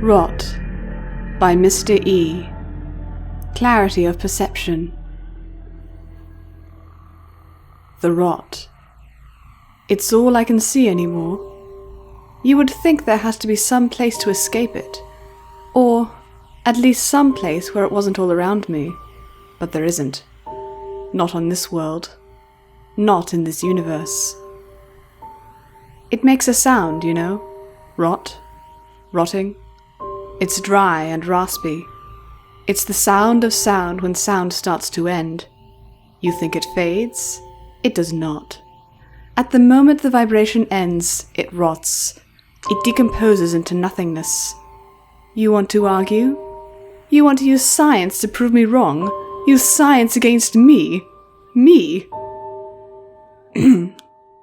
Rot by Mr. E. Clarity of perception. The rot. It's all I can see anymore. You would think there has to be some place to escape it, or at least some place where it wasn't all around me, but there isn't. Not on this world. Not in this universe. It makes a sound, you know? Rot. Rotting. It's dry and raspy. It's the sound of sound when sound starts to end. You think it fades? It does not. At the moment the vibration ends, it rots. It decomposes into nothingness. You want to argue? You want to use science to prove me wrong? Use science against me? Me?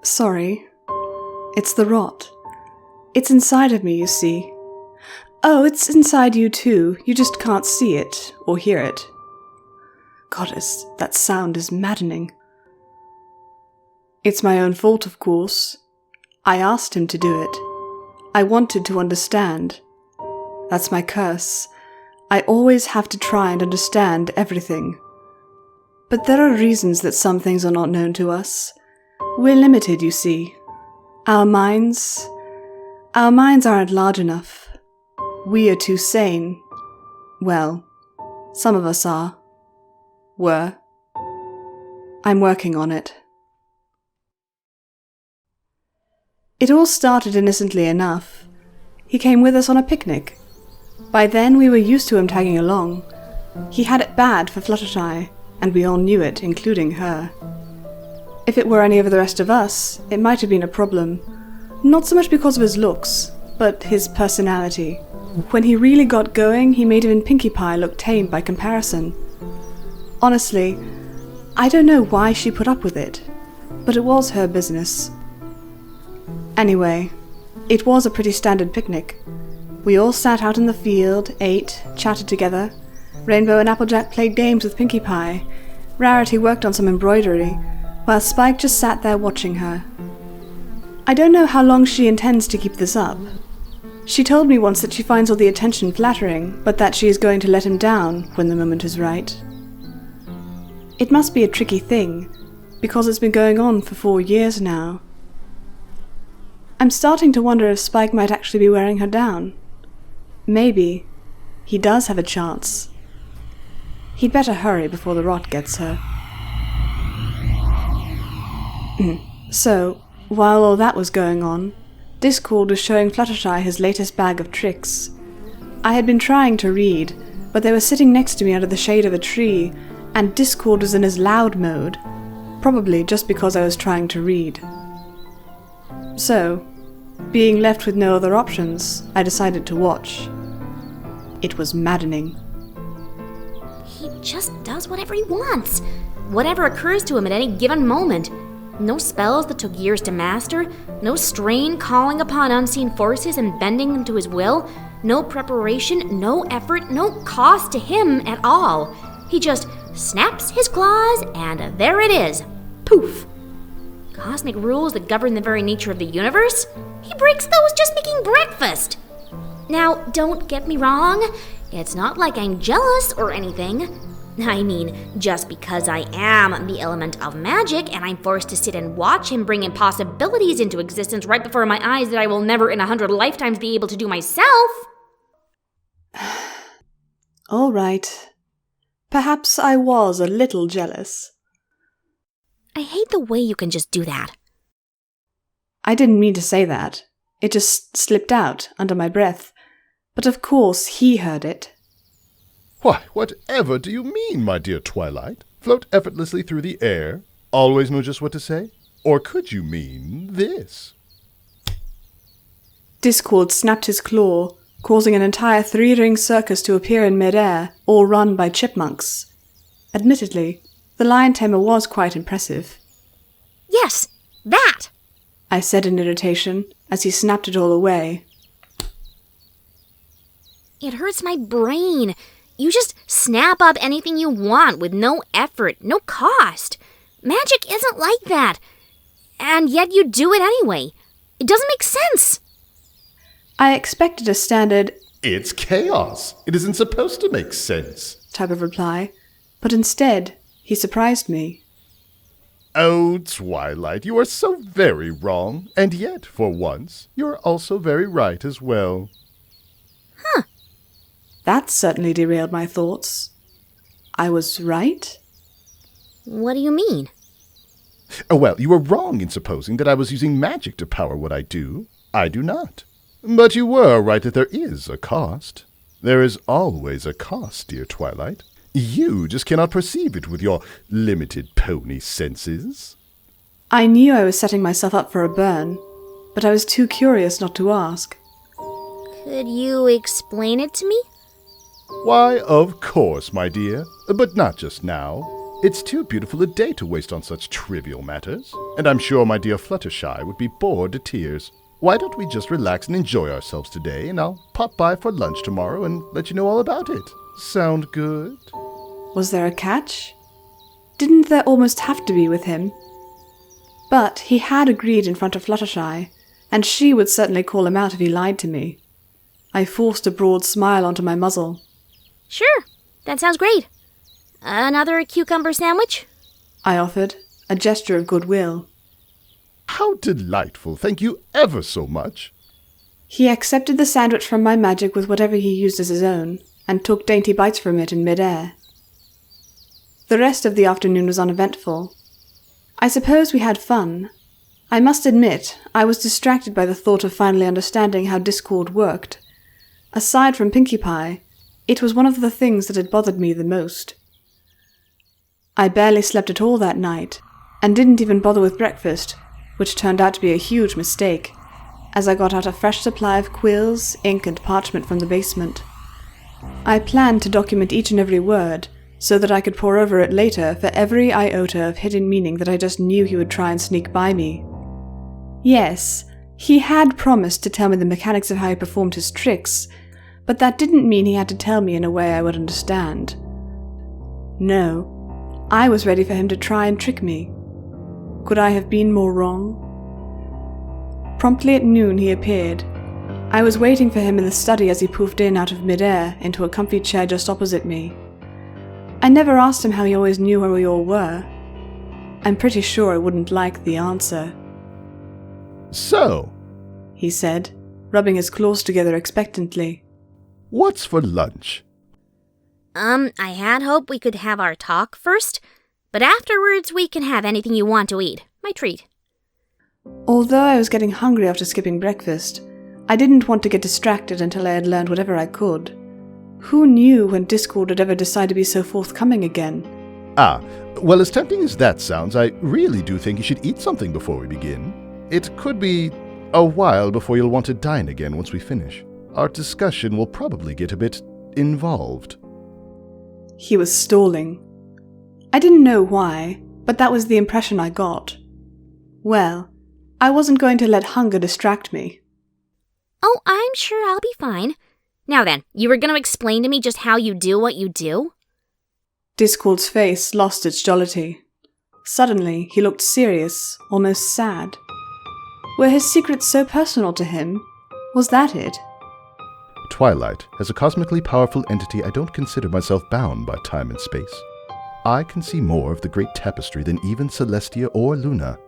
Sorry. It's the rot. It's inside of me, you see. Oh, it's inside you too. You just can't see it or hear it. Goddess, that sound is maddening. It's my own fault, of course. I asked him to do it. I wanted to understand. That's my curse. I always have to try and understand everything. But there are reasons that some things are not known to us. We're limited, you see. Our minds aren't large enough. We are too sane. Well, some of us are. Were. I'm working on it. It all started innocently enough. He came with us on a picnic. By then we were used to him tagging along. He had it bad for Fluttershy, and we all knew it, including her. If it were any of the rest of us, it might have been a problem. Not so much because of his looks, but his personality. When he really got going, he made even Pinkie Pie look tame by comparison. Honestly, I don't know why she put up with it, but it was her business. Anyway, it was a pretty standard picnic. We all sat out in the field, ate, chatted together. Rainbow and Applejack played games with Pinkie Pie. Rarity worked on some embroidery, while Spike just sat there watching her. I don't know how long she intends to keep this up. She told me once that she finds all the attention flattering, but that she is going to let him down when the moment is right. It must be a tricky thing, because it's been going on for 4 years now. I'm starting to wonder if Spike might actually be wearing her down. Maybe. He does have a chance. He'd better hurry before the rot gets her. So, while all that was going on, Discord was showing Fluttershy his latest bag of tricks. I had been trying to read, but they were sitting next to me under the shade of a tree, and Discord was in his loud mode, probably just because I was trying to read. So, being left with no other options, I decided to watch. It was maddening. He just does whatever he wants. Whatever occurs to him at any given moment. No spells that took years to master. No strain calling upon unseen forces and bending them to his will. No preparation, no effort, no cost to him at all. He just snaps his claws and there it is. Poof. Cosmic rules that govern the very nature of the universe? He breaks those just making breakfast. Now, don't get me wrong. It's not like I'm jealous or anything. I mean, just because I am the element of magic and I'm forced to sit and watch him bring impossibilities into existence right before my eyes that I will never in 100 lifetimes be able to do myself. All right. Perhaps I was a little jealous. I hate the way you can just do that. I didn't mean to say that. It just slipped out under my breath. But of course he heard it. Why, whatever do you mean, my dear Twilight? Float effortlessly through the air? Always know just what to say? Or could you mean this? Discord snapped his claw, causing an entire 3-ring circus to appear in midair, all run by chipmunks. Admittedly, the lion tamer was quite impressive. Yes, that! I said in irritation, as he snapped it all away. It hurts my brain. You just snap up anything you want with no effort, no cost. Magic isn't like that. And yet you do it anyway. It doesn't make sense. I expected a standard It's chaos. It isn't supposed to make sense. Type of reply. But instead, he surprised me. Oh, Twilight, you are so very wrong. And yet, for once, you are also very right as well. Huh. That certainly derailed my thoughts. I was right? What do you mean? Oh, well, you were wrong in supposing that I was using magic to power what I do. I do not. But you were right that there is a cost. There is always a cost, dear Twilight. You just cannot perceive it with your limited pony senses. I knew I was setting myself up for a burn, but I was too curious not to ask. Could you explain it to me? Why, of course, my dear, but not just now. It's too beautiful a day to waste on such trivial matters, and I'm sure my dear Fluttershy would be bored to tears. Why don't we just relax and enjoy ourselves today, and I'll pop by for lunch tomorrow and let you know all about it. Sound good? Was there a catch? Didn't there almost have to be with him? But he had agreed in front of Fluttershy, and she would certainly call him out if he lied to me. I forced a broad smile onto my muzzle. Sure, that sounds great. Another cucumber sandwich? I offered, a gesture of goodwill. How delightful. Thank you ever so much. He accepted the sandwich from my magic with whatever he used as his own, and took dainty bites from it in mid-air. The rest of the afternoon was uneventful. I suppose we had fun. I must admit, I was distracted by the thought of finally understanding how Discord worked. Aside from Pinkie Pie, it was one of the things that had bothered me the most. I barely slept at all that night, and didn't even bother with breakfast, which turned out to be a huge mistake, as I got out a fresh supply of quills, ink, and parchment from the basement. I planned to document each and every word, so that I could pore over it later for every iota of hidden meaning that I just knew he would try and sneak by me. Yes, he had promised to tell me the mechanics of how he performed his tricks, but that didn't mean he had to tell me in a way I would understand. No, I was ready for him to try and trick me. Could I have been more wrong? Promptly at noon he appeared. I was waiting for him in the study as he poofed in out of mid-air into a comfy chair just opposite me. I never asked him how he always knew where we all were. I'm pretty sure I wouldn't like the answer. So, he said, rubbing his claws together expectantly. What's for lunch? I had hoped we could have our talk first, but afterwards we can have anything you want to eat. My treat. Although I was getting hungry after skipping breakfast, I didn't want to get distracted until I had learned whatever I could. Who knew when Discord would ever decide to be so forthcoming again? Well, as tempting as that sounds, I really do think you should eat something before we begin. It could be a while before you'll want to dine again once we finish. Our discussion will probably get a bit involved. He was stalling. I didn't know why, but that was the impression I got. Well, I wasn't going to let hunger distract me. Oh, I'm sure I'll be fine. Now then, you were going to explain to me just how you do what you do? Discord's face lost its jollity. Suddenly, he looked serious, almost sad. Were his secrets so personal to him? Was that it? Twilight, as a cosmically powerful entity, I don't consider myself bound by time and space. I can see more of the great tapestry than even Celestia or Luna.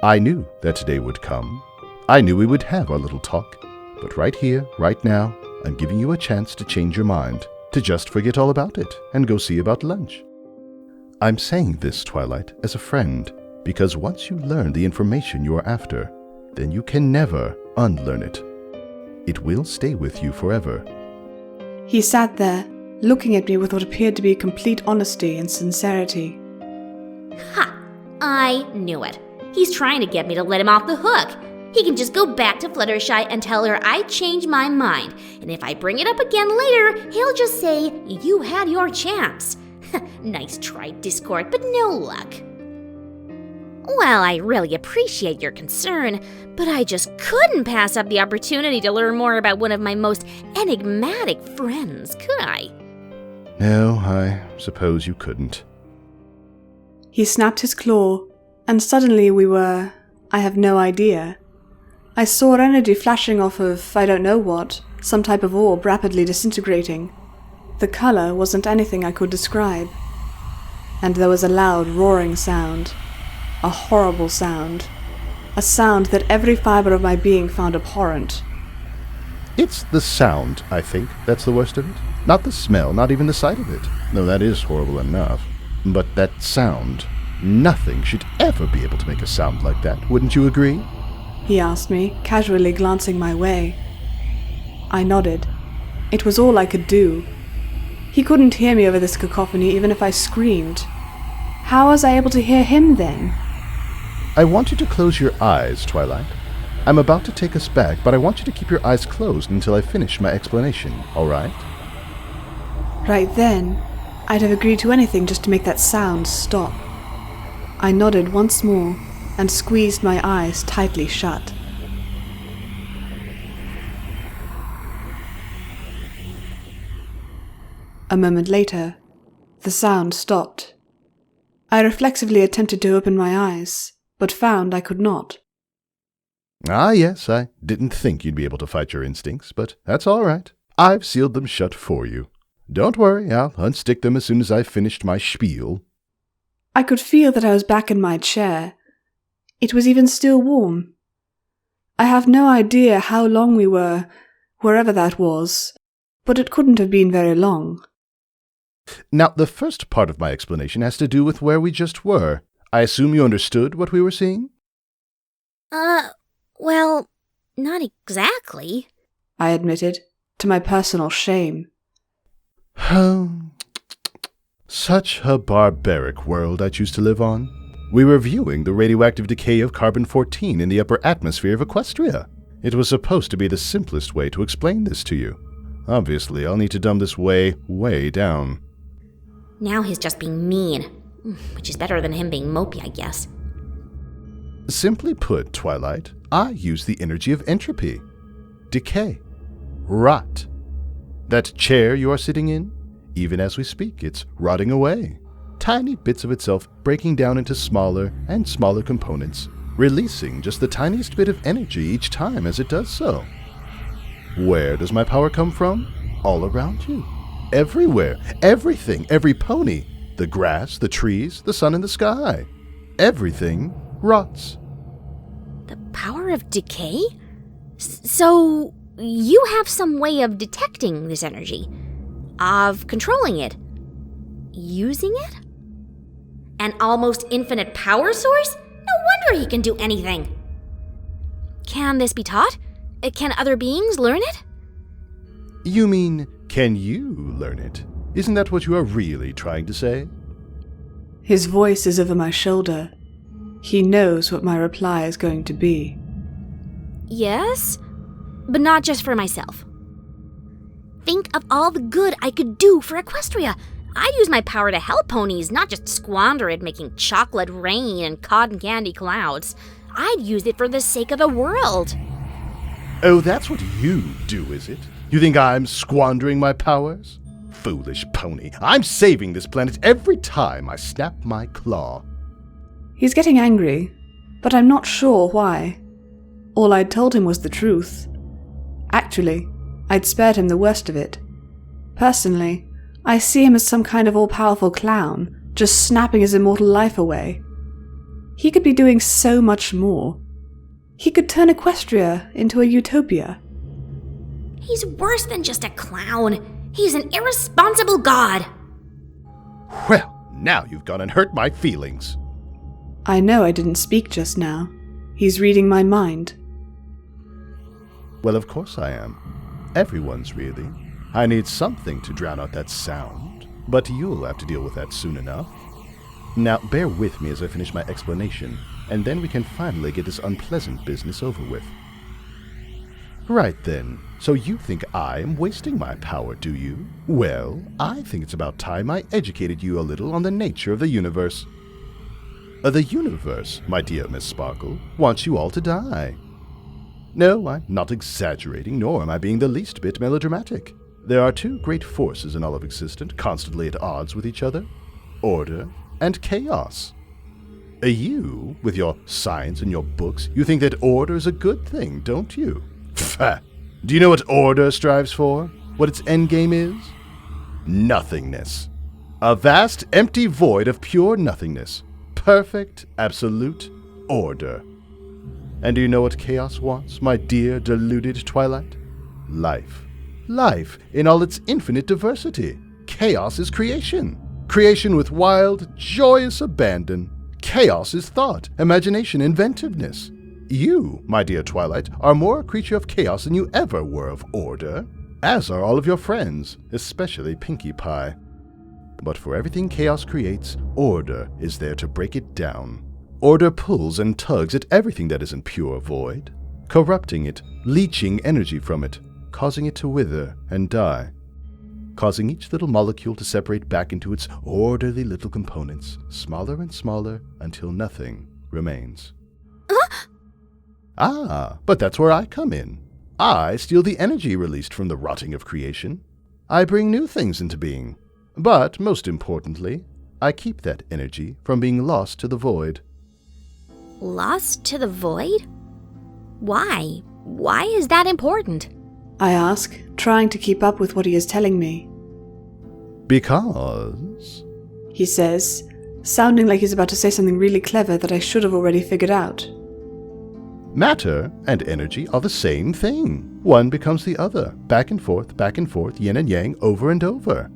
I knew that today would come. I knew we would have our little talk. But right here, right now, I'm giving you a chance to change your mind, to just forget all about it and go see about lunch. I'm saying this, Twilight, as a friend, because once you learn the information you are after, then you can never unlearn it. It will stay with you forever. He sat there, looking at me with what appeared to be complete honesty and sincerity. Ha! I knew it. He's trying to get me to let him off the hook. He can just go back to Fluttershy and tell her I changed my mind, and if I bring it up again later, he'll just say, you had your chance. Nice try, Discord, but no luck. Well, I really appreciate your concern, but I just couldn't pass up the opportunity to learn more about one of my most enigmatic friends, could I? No, I suppose you couldn't. He snapped his claw, and suddenly we were, I have no idea. I saw energy flashing off of I don't know what, some type of orb rapidly disintegrating. The color wasn't anything I could describe. And there was a loud, roaring sound. A horrible sound. A sound that every fiber of my being found abhorrent. It's the sound, I think, that's the worst of it. Not the smell, not even the sight of it. No, that is horrible enough. But that sound. Nothing should ever be able to make a sound like that, wouldn't you agree? He asked me, casually glancing my way. I nodded. It was all I could do. He couldn't hear me over this cacophony even if I screamed. How was I able to hear him then? I want you to close your eyes, Twilight. I'm about to take us back, but I want you to keep your eyes closed until I finish my explanation, all right? Right then, I'd have agreed to anything just to make that sound stop. I nodded once more and squeezed my eyes tightly shut. A moment later, the sound stopped. I reflexively attempted to open my eyes, but found I could not. Ah, yes, I didn't think you'd be able to fight your instincts, but that's all right. I've sealed them shut for you. Don't worry, I'll unstick them as soon as I've finished my spiel. I could feel that I was back in my chair. It was even still warm. I have no idea how long we were, wherever that was, but it couldn't have been very long. Now, the first part of my explanation has to do with where we just were. I assume you understood what we were seeing? Well, not exactly. I admitted, to my personal shame. Such a barbaric world I choose to live on. We were viewing the radioactive decay of carbon-14 in the upper atmosphere of Equestria. It was supposed to be the simplest way to explain this to you. Obviously, I'll need to dumb this way down. Now he's just being mean, which is better than him being mopey, I guess. Simply put, Twilight, I use the energy of entropy. Decay. Rot. That chair you are sitting in, even as we speak, it's rotting away. Tiny bits of itself breaking down into smaller and smaller components, releasing just the tiniest bit of energy each time as it does so. Where does my power come from? All around you. Everywhere. Everything. Every pony. The grass, the trees, the sun and the sky. Everything rots. The power of decay? So, you have some way of detecting this energy? Of controlling it? Using it? An almost infinite power source? No wonder he can do anything. Can this be taught? Can other beings learn it? You mean, can you learn it? Isn't that what you are really trying to say? His voice is over my shoulder. He knows what my reply is going to be. Yes, but not just for myself. Think of all the good I could do for Equestria. I'd use my power to help ponies, not just squander it making chocolate rain and cotton candy clouds. I'd use it for the sake of the world. Oh, that's what you do, is it? You think I'm squandering my powers? Foolish pony. I'm saving this planet every time I snap my claw. He's getting angry, but I'm not sure why. All I'd told him was the truth. Actually, I'd spared him the worst of it. Personally, I see him as some kind of all-powerful clown, just snapping his immortal life away. He could be doing so much more. He could turn Equestria into a utopia. He's worse than just a clown. He's an irresponsible god. Well, now you've gone and hurt my feelings. I know I didn't speak just now. He's reading my mind. Well, of course I am. Everyone's really. I need something to drown out that sound, but you'll have to deal with that soon enough. Now, bear with me as I finish my explanation, and then we can finally get this unpleasant business over with. Right then, so you think I am wasting my power, do you? Well, I think it's about time I educated you a little on the nature of the universe. The universe, my dear Miss Sparkle, wants you all to die. No, I'm not exaggerating, nor am I being the least bit melodramatic. There are two great forces in all of existence, constantly at odds with each other: order and chaos. You, with your science and your books, you think that order is a good thing, don't you? Pfft. Do you know what order strives for? What its endgame is? Nothingness. A vast, empty void of pure nothingness. Perfect, absolute order. And do you know what chaos wants, my dear deluded Twilight? Life. Life in all its infinite diversity. Chaos is creation. Creation with wild, joyous abandon. Chaos is thought, imagination, inventiveness. You, my dear Twilight, are more a creature of chaos than you ever were of order, as are all of your friends, especially Pinkie Pie. But for everything chaos creates, order is there to break it down. Order pulls and tugs at everything that isn't pure void, corrupting it, leeching energy from it, causing it to wither and die, causing each little molecule to separate back into its orderly little components, smaller and smaller, until nothing remains. Ah, but that's where I come in. I steal the energy released from the rotting of creation. I bring new things into being. But, most importantly, I keep that energy from being lost to the void. Lost to the void? Why? Why is that important? I ask, trying to keep up with what he is telling me. Because, He says, sounding like he's about to say something really clever that I should have already figured out. matter and energy are the same thing. One becomes the other, back and forth, yin and yang, over and over.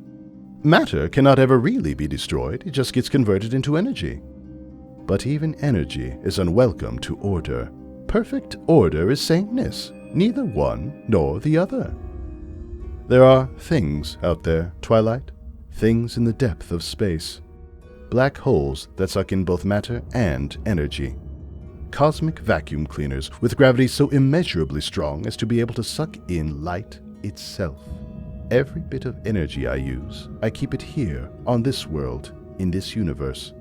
Matter cannot ever really be destroyed, it just gets converted into energy. But even energy is unwelcome to order. Perfect order is sameness, neither one nor the other. There are things out there, Twilight, things in the depth of space. Black holes that suck in both matter and energy. Cosmic vacuum cleaners with gravity so immeasurably strong as to be able to suck in light itself. Every bit of energy I use, I keep it here, on this world, in this universe.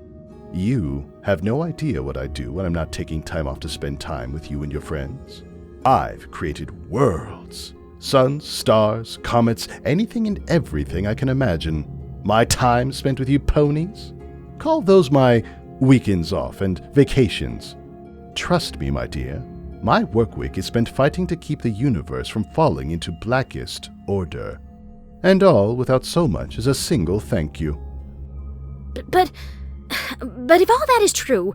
You have no idea what I do when I'm not taking time off to spend time with you and your friends. I've created worlds. Suns, stars, comets, anything and everything I can imagine. My time spent with you ponies? Call those my weekends off and vacations. Trust me, my dear, my work week is spent fighting to keep the universe from falling into blackest order. And all without so much as a single thank you. But if all that is true,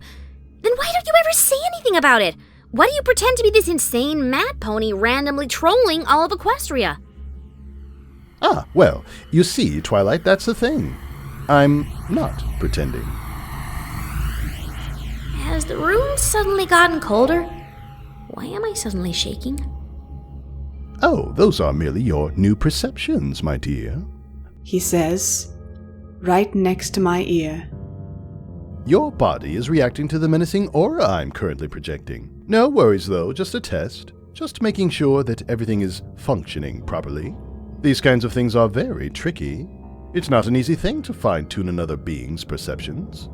then why don't you ever say anything about it? Why do you pretend to be this insane mad pony randomly trolling all of Equestria? Ah, well, you see, Twilight, that's the thing. I'm not pretending. Has the room suddenly gotten colder? Why am I suddenly shaking? Oh, those are merely your new perceptions, my dear. He says, right next to my ear. Your body is reacting to the menacing aura I'm currently projecting. No worries, though, just a test. Just making sure that everything is functioning properly. These kinds of things are very tricky. It's not an easy thing to fine-tune another being's perceptions.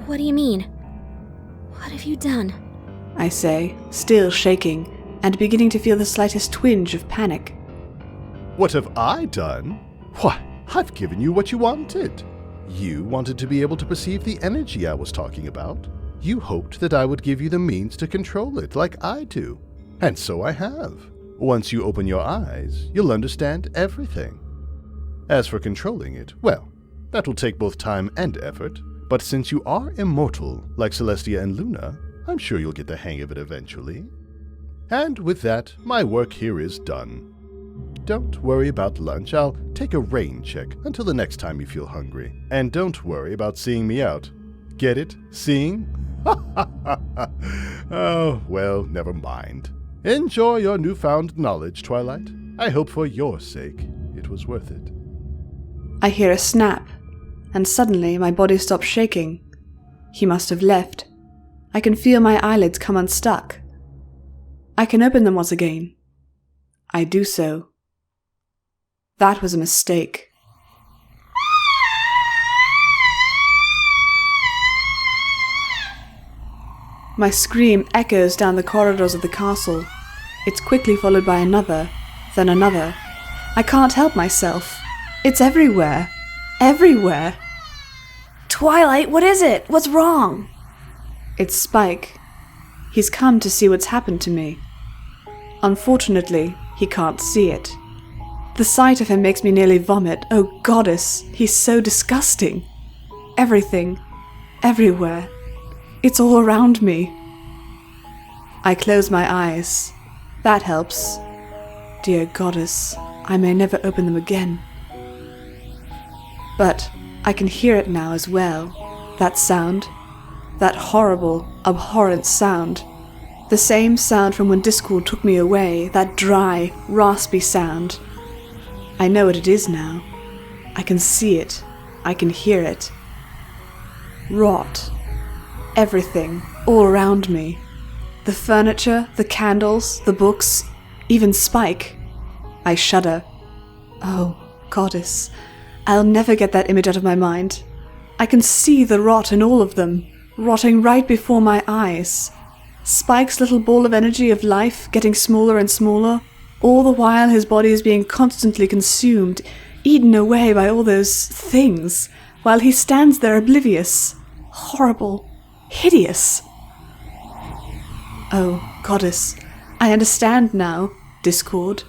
What do you mean? What have you done? I say, still shaking, and beginning to feel the slightest twinge of panic. What have I done? Why, I've given you what you wanted. You wanted to be able to perceive the energy I was talking about. You hoped that I would give you the means to control it like I do. And so I have. Once you open your eyes, you'll understand everything. As for controlling it, well, that will take both time and effort. But since you are immortal, like Celestia and Luna, I'm sure you'll get the hang of it eventually. And with that, my work here is done. Don't worry about lunch. I'll take a rain check until the next time you feel hungry. And don't worry about seeing me out. Get it? Seeing? Oh, well, never mind. Enjoy your newfound knowledge, Twilight. I hope for your sake it was worth it. I hear a snap, and suddenly my body stops shaking. He must have left. I can feel my eyelids come unstuck. I can open them once again. I do so. That was a mistake. My scream echoes down the corridors of the castle. It's quickly followed by another, then another. I can't help myself. It's everywhere. Everywhere. Twilight, what is it? What's wrong? It's Spike. He's come to see what's happened to me. Unfortunately, he can't see it. The sight of him makes me nearly vomit. Oh, goddess, he's so disgusting. Everything, everywhere. It's all around me. I close my eyes. That helps. Dear goddess, I may never open them again. But I can hear it now as well. That sound. That horrible, abhorrent sound. The same sound from when Discord took me away. That dry, raspy sound. I know what it is now. I can see it. I can hear it. Rot. Everything, all around me. The furniture, the candles, the books, even Spike. I shudder. Oh, goddess, I'll never get that image out of my mind. I can see the rot in all of them, rotting right before my eyes. Spike's little ball of energy of life getting smaller and smaller, all the while his body is being constantly consumed, eaten away by all those things, while he stands there oblivious, horrible, hideous. Oh, goddess, I understand now, Discord.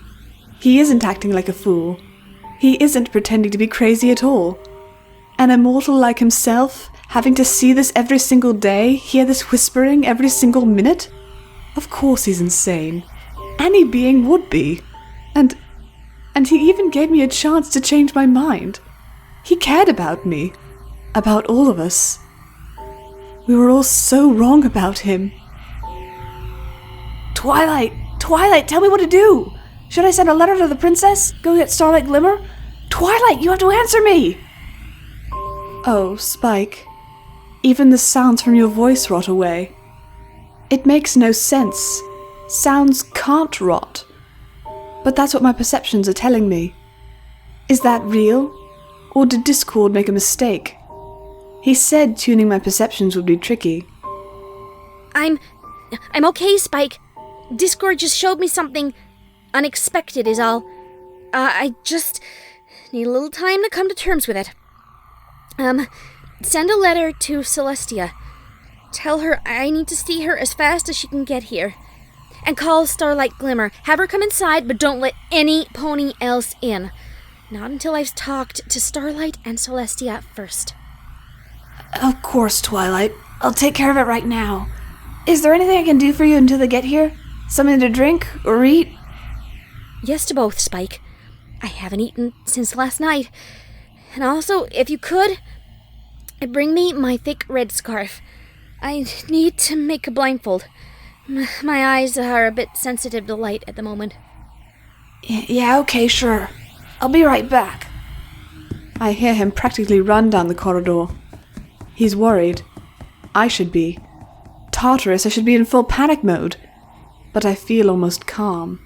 He isn't acting like a fool. He isn't pretending to be crazy at all. An immortal like himself, having to see this every single day, hear this whispering every single minute? Of course he's insane. Any being would be. And he even gave me a chance to change my mind. He cared about me. About all of us. We were all so wrong about him. Twilight! Twilight, tell me what to do! Should I send a letter to the princess? Go get Starlight Glimmer? Twilight, you have to answer me! Oh, Spike. Even the sounds from your voice rot away. It makes no sense. Sounds can't rot. But that's what my perceptions are telling me. Is that real? Or did Discord make a mistake? He said tuning my perceptions would be tricky. I'm okay, Spike. Discord just showed me something unexpected is all. I just need a little time to come to terms with it. Send a letter to Celestia. Tell her I need to see her as fast as she can get here. And call Starlight Glimmer. Have her come inside, but don't let any pony else in. Not until I've talked to Starlight and Celestia first. Of course, Twilight. I'll take care of it right now. Is there anything I can do for you until they get here? Something to drink or eat? Yes to both, Spike. I haven't eaten since last night. And also, if you could, bring me my thick red scarf. I need to make a blindfold. My eyes are a bit sensitive to light at the moment. Yeah, okay, sure. I'll be right back. I hear him practically run down the corridor. He's worried. I should be. Tartarus, I should be in full panic mode. But I feel almost calm.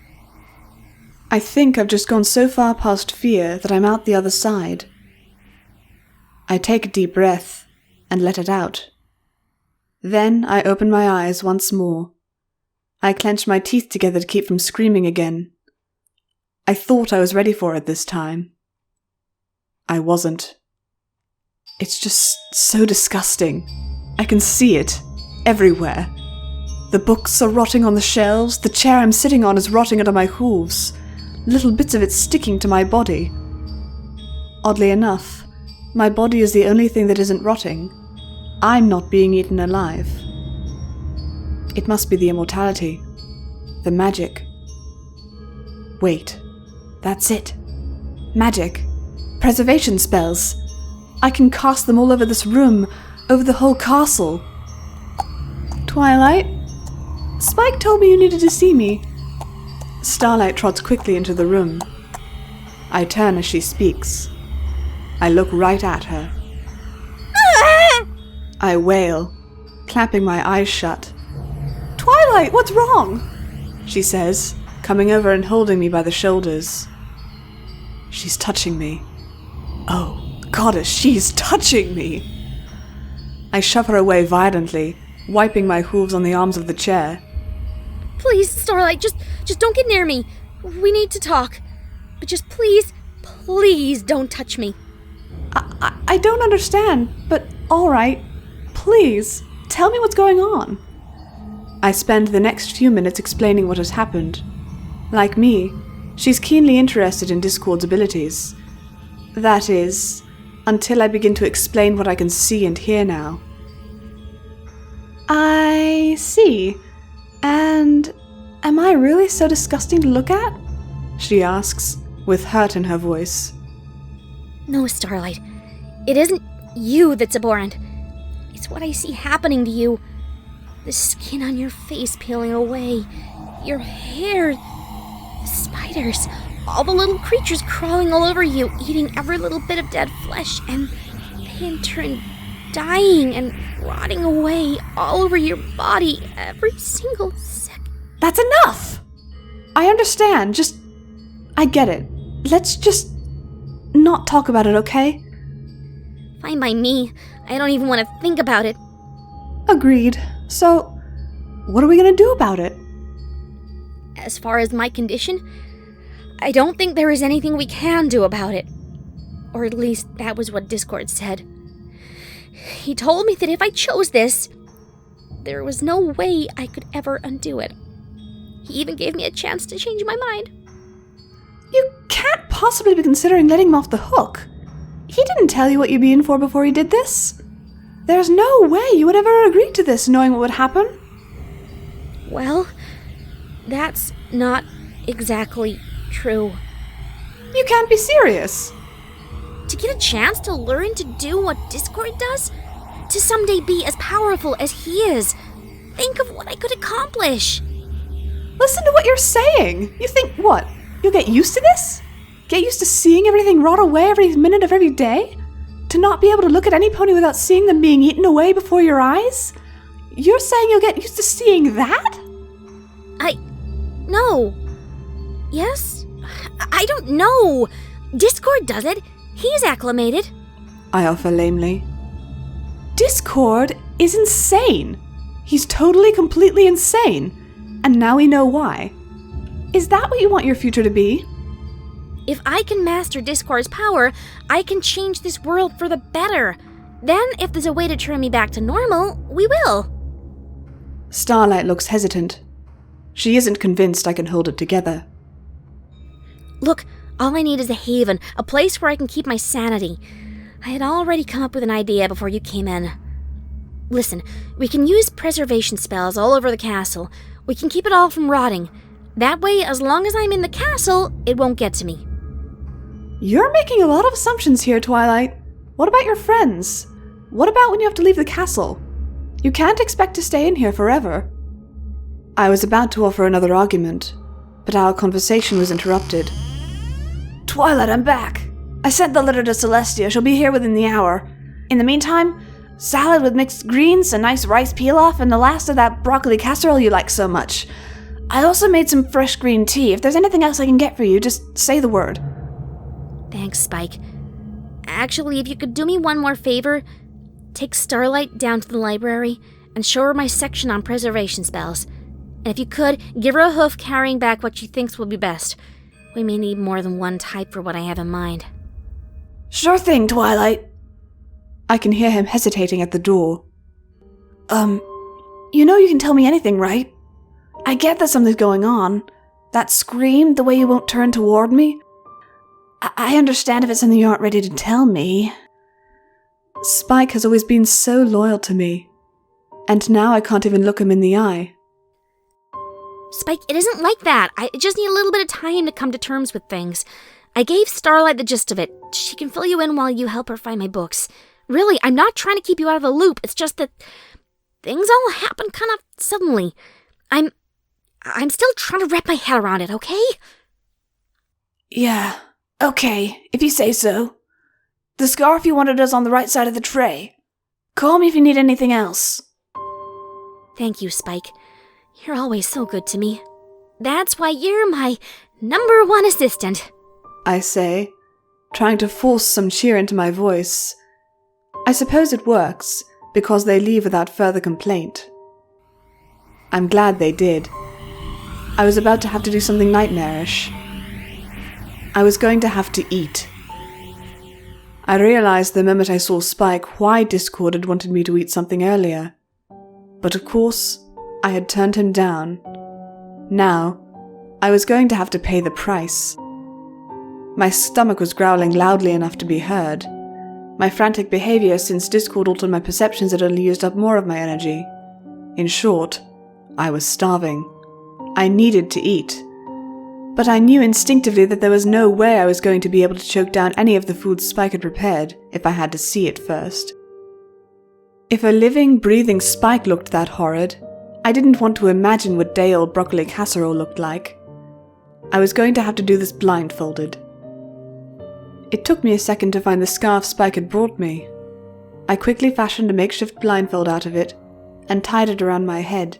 I think I've just gone so far past fear that I'm out the other side. I take a deep breath and let it out. Then I open my eyes once more. I clench my teeth together to keep from screaming again. I thought I was ready for it this time. I wasn't. It's just so disgusting. I can see it everywhere. The books are rotting on the shelves, the chair I'm sitting on is rotting under my hooves, little bits of it sticking to my body. Oddly enough, my body is the only thing that isn't rotting. I'm not being eaten alive. It must be the immortality, the magic. Wait, that's it. Magic. Preservation spells. I can cast them all over this room, over the whole castle. Twilight? Spike told me you needed to see me. Starlight trots quickly into the room. I turn as she speaks. I look right at her. I wail, clapping my eyes shut. Twilight, what's wrong? She says, coming over and holding me by the shoulders. She's touching me. Oh, goddess, she's touching me! I shove her away violently, wiping my hooves on the arms of the chair. Please, Starlight, just don't get near me. We need to talk. But just please don't touch me. I don't understand, but all right. Please, tell me what's going on. I spend the next few minutes explaining what has happened. Like me, she's keenly interested in Discord's abilities. That is, until I begin to explain what I can see and hear now. I see. And am I really so disgusting to look at? She asks, with hurt in her voice. No, Starlight. It isn't you that's abhorrent. It's what I see happening to you. The skin on your face peeling away. Your hair. The spiders. All the little creatures crawling all over you, eating every little bit of dead flesh, and they in turn dying and rotting away all over your body every single second. That's enough! I understand, I get it. Let's just not talk about it, okay? Fine by me. I don't even want to think about it. Agreed. So, what are we gonna do about it? As far as my condition, I don't think there is anything we can do about it. Or at least that was what Discord said. He told me that if I chose this, there was no way I could ever undo it. He even gave me a chance to change my mind. You can't possibly be considering letting him off the hook. He didn't tell you what you'd be in for before he did this. There's no way you would ever agree to this knowing what would happen. Well, that's not exactly true. You can't be serious. To get a chance to learn to do what Discord does? To someday be as powerful as he is? Think of what I could accomplish. Listen to what you're saying. You think what? You'll get used to this? Get used to seeing everything rot away every minute of every day? To not be able to look at any pony without seeing them being eaten away before your eyes? You're saying you'll get used to seeing that? No. Yes? I don't know. Discord does it. He's acclimated. I offer lamely. Discord is insane. He's totally, completely insane. And now we know why. Is that what you want your future to be? If I can master Discord's power, I can change this world for the better. Then, if there's a way to turn me back to normal, we will. Starlight looks hesitant. She isn't convinced I can hold it together. Look, all I need is a haven, a place where I can keep my sanity. I had already come up with an idea before you came in. Listen, we can use preservation spells all over the castle. We can keep it all from rotting. That way, as long as I'm in the castle, it won't get to me. You're making a lot of assumptions here, Twilight. What about your friends? What about when you have to leave the castle? You can't expect to stay in here forever. I was about to offer another argument, but our conversation was interrupted. Twilight, I'm back. I sent the letter to Celestia. She'll be here within the hour. In the meantime, salad with mixed greens, a nice rice pilaf, and the last of that broccoli casserole you like so much. I also made some fresh green tea. If there's anything else I can get for you, just say the word. Thanks, Spike. Actually, if you could do me one more favor, take Starlight down to the library and show her my section on preservation spells. And if you could, give her a hoof carrying back what she thinks will be best. We may need more than one type for what I have in mind. Sure thing, Twilight. I can hear him hesitating at the door. You know you can tell me anything, right? I get that something's going on. That scream, the way you won't turn toward me. I understand if it's something you aren't ready to tell me. Spike has always been so loyal to me. And now I can't even look him in the eye. Spike, it isn't like that. I just need a little bit of time to come to terms with things. I gave Starlight the gist of it. She can fill you in while you help her find my books. Really, I'm not trying to keep you out of the loop. It's just that things all happen kind of suddenly. I'm still trying to wrap my head around it, okay? Yeah, okay, if you say so. The scarf you wanted is on the right side of the tray. Call me if you need anything else. Thank you, Spike. You're always so good to me. That's why you're my #1 assistant. I say, trying to force some cheer into my voice. I suppose it works, because they leave without further complaint. I'm glad they did. I was about to have to do something nightmarish. I was going to have to eat. I realized the moment I saw Spike why Discord had wanted me to eat something earlier. But of course, I had turned him down. Now, I was going to have to pay the price. My stomach was growling loudly enough to be heard. My frantic behavior since Discord altered my perceptions had only used up more of my energy. In short, I was starving. I needed to eat. But I knew instinctively that there was no way I was going to be able to choke down any of the food Spike had prepared if I had to see it first. If a living, breathing Spike looked that horrid, I didn't want to imagine what day-old broccoli casserole looked like. I was going to have to do this blindfolded. It took me a second to find the scarf Spike had brought me. I quickly fashioned a makeshift blindfold out of it and tied it around my head.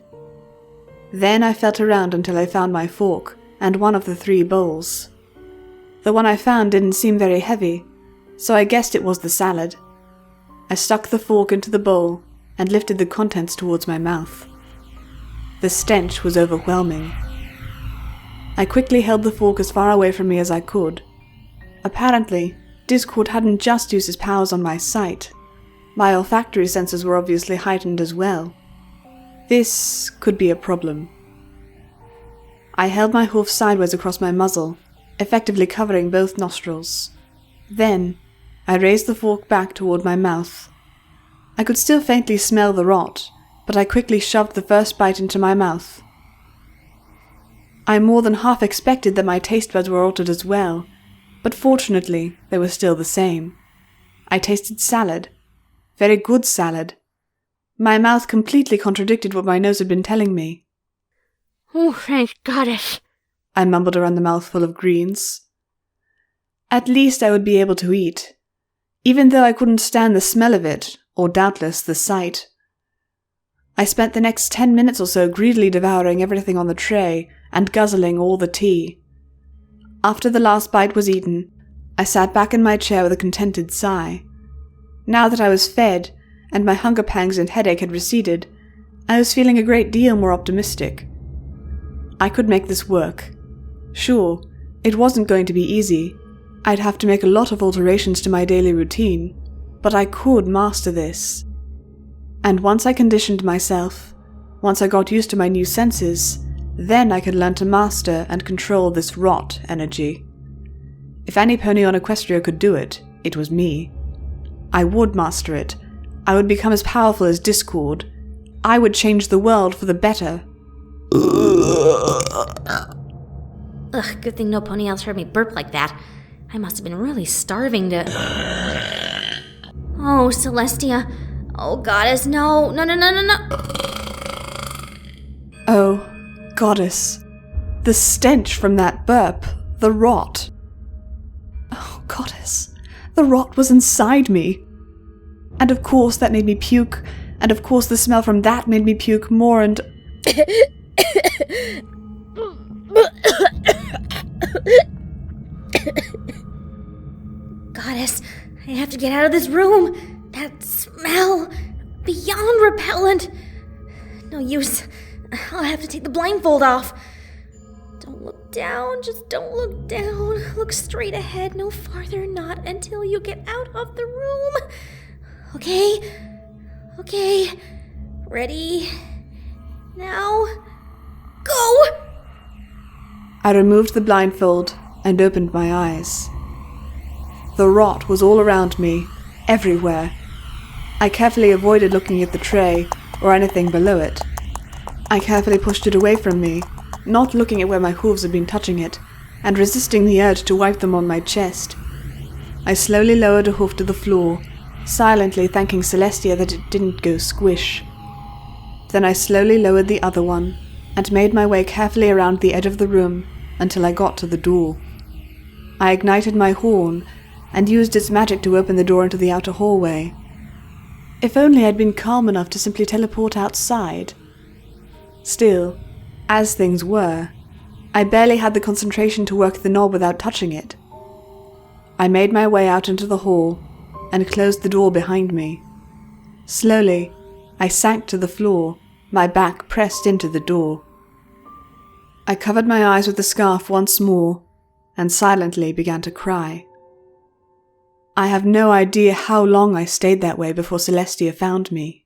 Then I felt around until I found my fork and one of the 3 bowls. The one I found didn't seem very heavy, so I guessed it was the salad. I stuck the fork into the bowl and lifted the contents towards my mouth. The stench was overwhelming. I quickly held the fork as far away from me as I could. Apparently, Discord hadn't just used his powers on my sight. My olfactory senses were obviously heightened as well. This could be a problem. I held my hoof sideways across my muzzle, effectively covering both nostrils. Then, I raised the fork back toward my mouth. I could still faintly smell the rot, but I quickly shoved the first bite into my mouth. I more than half expected that my taste buds were altered as well, but fortunately they were still the same. I tasted salad. Very good salad. My mouth completely contradicted what my nose had been telling me. Oh, thank goddess, I mumbled around the mouthful of greens. At least I would be able to eat, even though I couldn't stand the smell of it, or doubtless the sight. I spent the next 10 minutes or so greedily devouring everything on the tray and guzzling all the tea. After the last bite was eaten, I sat back in my chair with a contented sigh. Now that I was fed, and my hunger pangs and headache had receded, I was feeling a great deal more optimistic. I could make this work. Sure, it wasn't going to be easy. I'd have to make a lot of alterations to my daily routine, but I could master this. And once I conditioned myself, once I got used to my new senses, then I could learn to master and control this rot energy. If any pony on Equestria could do it, it was me. I would master it. I would become as powerful as Discord. I would change the world for the better. Ugh, good thing no pony else heard me burp like that. I must have been really starving to... Oh, Celestia. Oh, goddess, no. No. Oh, goddess. The stench from that burp. The rot. Oh, goddess. The rot was inside me. And of course that made me puke, and of course the smell from that made me puke more and... Goddess, I have to get out of this room. That smell. Beyond repellent. No use. I'll have to take the blindfold off. Don't look down. Just don't look down. Look straight ahead. No farther. Not until you get out of the room. Okay. Ready? Now. Go! I removed the blindfold and opened my eyes. The rot was all around me, everywhere. I carefully avoided looking at the tray or anything below it. I carefully pushed it away from me, not looking at where my hooves had been touching it, and resisting the urge to wipe them on my chest. I slowly lowered a hoof to the floor, silently thanking Celestia that it didn't go squish. Then I slowly lowered the other one, and made my way carefully around the edge of the room until I got to the door. I ignited my horn, and used its magic to open the door into the outer hallway. If only I'd been calm enough to simply teleport outside. Still, as things were, I barely had the concentration to work the knob without touching it. I made my way out into the hall, and closed the door behind me. Slowly, I sank to the floor, my back pressed into the door. I covered my eyes with the scarf once more, and silently began to cry. I have no idea how long I stayed that way before Celestia found me.